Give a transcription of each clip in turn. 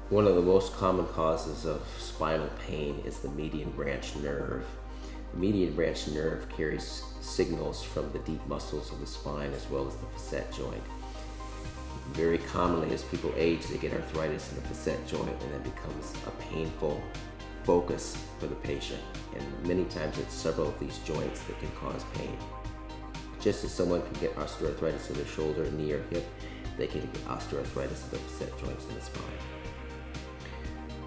One of the most common causes of spinal pain is the median branch nerve. The median branch nerve carries signals from the deep muscles of the spine as well as the facet joint. Very commonly, as people age, they get arthritis in the facet joint, and that becomes a painful focus for the patient. And many times it's several of these joints that can cause pain. Just as someone can get osteoarthritis in their shoulder, knee, or hip, they can get osteoarthritis in the facet joints in the spine.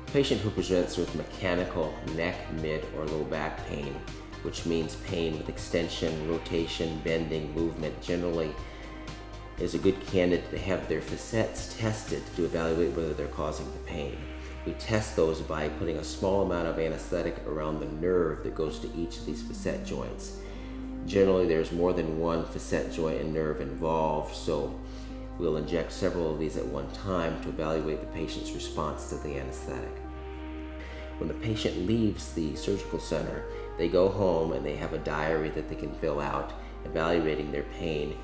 A patient who presents with mechanical neck, mid, or low back pain, which means pain with extension, rotation, bending, movement, generally is a good candidate to have their facets tested to evaluate whether they're causing the pain. We test those by putting a small amount of anesthetic around the nerve that goes to each of these facet joints. Generally, there's more than one facet joint and nerve involved, so we'll inject several of these at one time to evaluate the patient's response to the anesthetic. When the patient leaves the surgical center, they go home and they have a diary that they can fill out evaluating their pain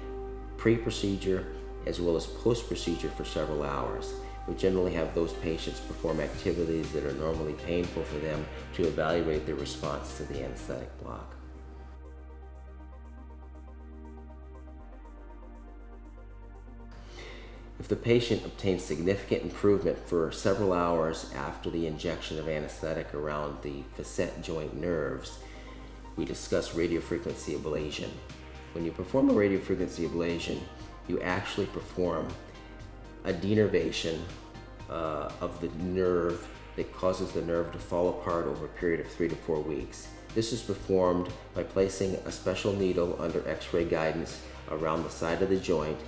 pre-procedure as well as post-procedure for several hours. We generally have those patients perform activities that are normally painful for them to evaluate their response to the anesthetic block. If the patient obtains significant improvement for several hours after the injection of anesthetic around the facet joint nerves, we discuss radiofrequency ablation. When you perform a radiofrequency ablation, you actually perform a denervation of the nerve that causes the nerve to fall apart over a period of 3 to 4 weeks. This is performed by placing a special needle under X-ray guidance around the side of the joint,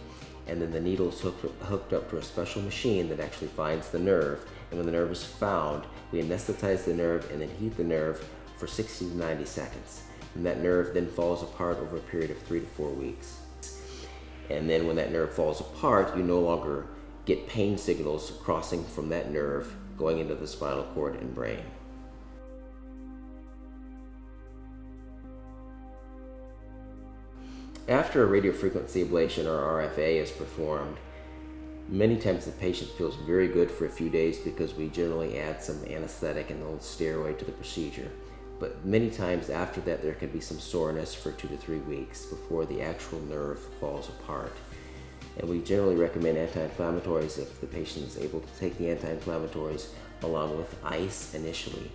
and then the needle is hooked up to a special machine that actually finds the nerve. And when the nerve is found, we anesthetize the nerve and then heat the nerve for 60 to 90 seconds. And that nerve then falls apart over a period of 3 to 4 weeks. And then when that nerve falls apart, you no longer get pain signals crossing from that nerve going into the spinal cord and brain. After a radiofrequency ablation or RFA is performed, many times the patient feels very good for a few days because we generally add some anesthetic and a little steroid to the procedure. But many times after that, there can be some soreness for 2 to 3 weeks before the actual nerve falls apart. And we generally recommend anti-inflammatories if the patient is able to take the anti-inflammatories along with ice initially.